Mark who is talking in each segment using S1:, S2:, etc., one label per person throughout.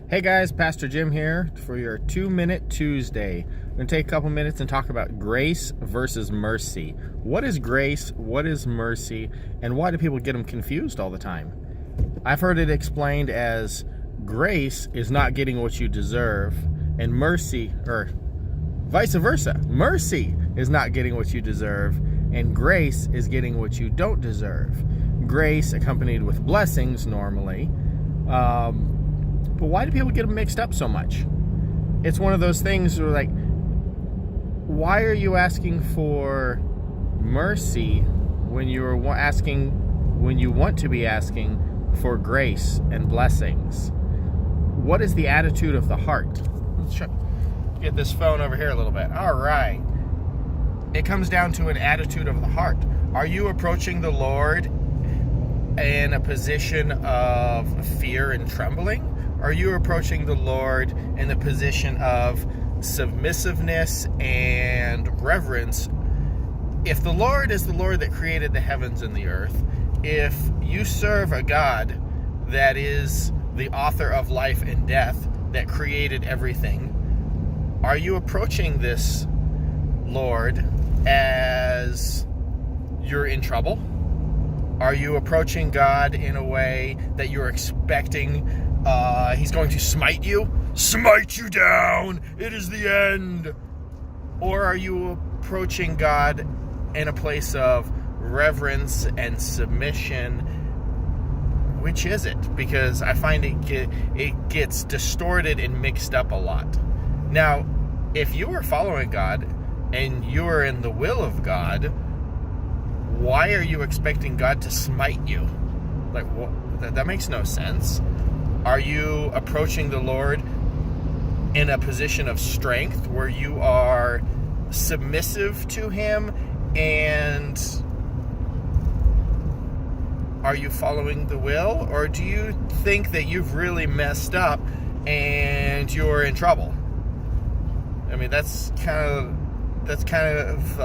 S1: Hey guys, Pastor Jim here for your 2-Minute Tuesday. I'm going to take a couple minutes and talk about grace versus mercy. What is grace? What is mercy? And why do people get them confused all the time? I've heard it explained as grace is not getting what you deserve, and mercy, or vice versa. Mercy is not getting what you deserve, and grace is getting what you don't deserve. Grace accompanied with blessings normally. But why do people get them mixed up so much? It's one of those things where, like, why are you asking for mercy when you want to be asking for grace and blessings? What is the attitude of the heart? Let's try get this phone over here a little bit. All right. It comes down to an attitude of the heart. Are you approaching the Lord in a position of fear and trembling? Are you approaching the Lord in the position of submissiveness and reverence? If the Lord is the Lord that created the heavens and the earth, if you serve a God that is the author of life and death, that created everything, are you approaching this Lord as you're in trouble? Are you approaching God in a way that you're expecting He's going to smite you down, it is the end? Or are you approaching God in a place of reverence and submission? Which is it? Because I find it gets distorted and mixed up a lot. Now, if you are following God and you are in the will of God, why are you expecting God to smite you? Like, what? That makes no sense. Are you approaching the Lord in a position of strength where you are submissive to Him, and are you following the will? Or do you think that you've really messed up and you're in trouble? I mean, that's kind of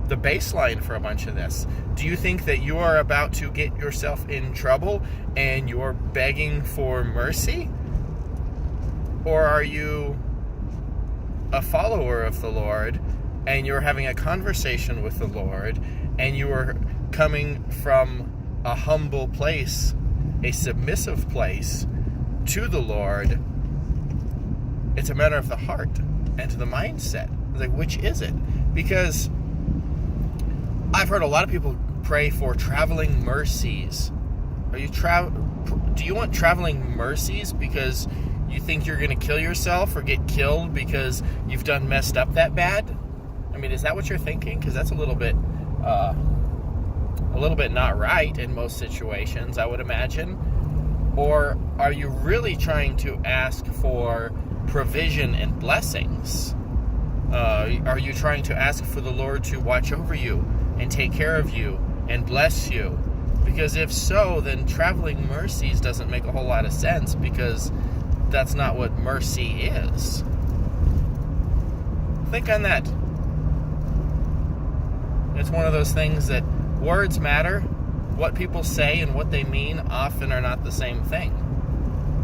S1: the baseline for a bunch of this. Do you think that you are about to get yourself in trouble and you're begging for mercy? Or are you a follower of the Lord and you're having a conversation with the Lord and you are coming from a humble place, a submissive place to the Lord? It's a matter of the heart and to the mindset. Like, which is it? Because I've heard a lot of people pray for traveling mercies. Do you want traveling mercies because you think you're going to kill yourself or get killed because you've done messed up that bad? I mean, is that what you're thinking? Because that's a little bit not right in most situations, I would imagine. Or are you really trying to ask for provision and blessings? Are you trying to ask for the Lord to watch over you and take care of you and bless you? Because if so, then traveling mercies doesn't make a whole lot of sense, because that's not what mercy is. Think on that. It's one of those things that words matter. What people say and what they mean often are not the same thing.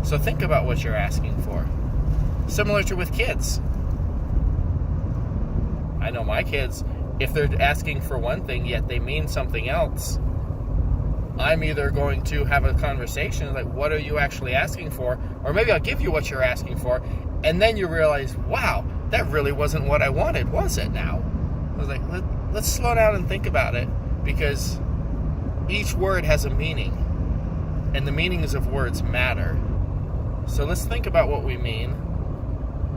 S1: So think about what you're asking for. Similar to with kids. I know my kids, if they're asking for one thing yet they mean something else, I'm either going to have a conversation like, what are you actually asking for? Or maybe I'll give you what you're asking for, and then you realize, wow, that really wasn't what I wanted, was it now? I was like, let's slow down and think about it, because each word has a meaning, and the meanings of words matter. So let's think about what we mean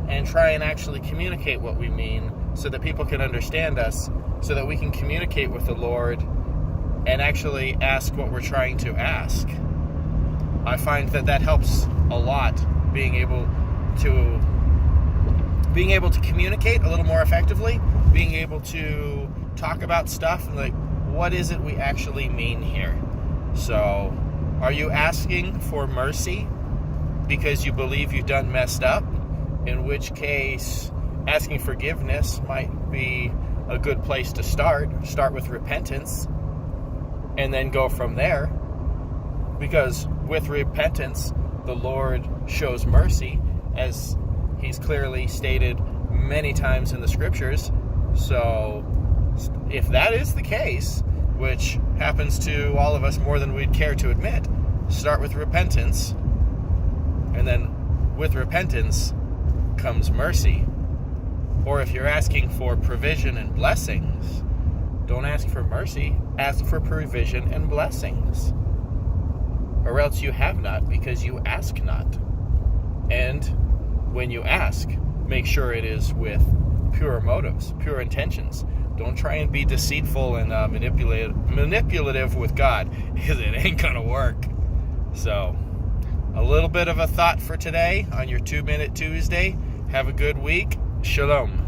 S1: and try and actually communicate what we mean so that people can understand us, so that we can communicate with the Lord and actually ask what we're trying to ask. I find that helps a lot, being able to communicate a little more effectively, being able to talk about stuff and like, what is it we actually mean here? So, are you asking for mercy because you believe you've done messed up? In which case, asking forgiveness might be a good place to start. Start with repentance and then go from there. Because with repentance the Lord shows mercy, as he's clearly stated many times in the scriptures. So if that is the case, which happens to all of us more than we'd care to admit, start with repentance, and then with repentance comes mercy. Or if you're asking for provision and blessings, don't ask for mercy, ask for provision and blessings. Or else you have not, because you ask not. And when you ask, make sure it is with pure motives, pure intentions. Don't try and be deceitful and manipulative with God, because it ain't gonna work. So, a little bit of a thought for today on your 2 Minute Tuesday. Have a good week. Shalom.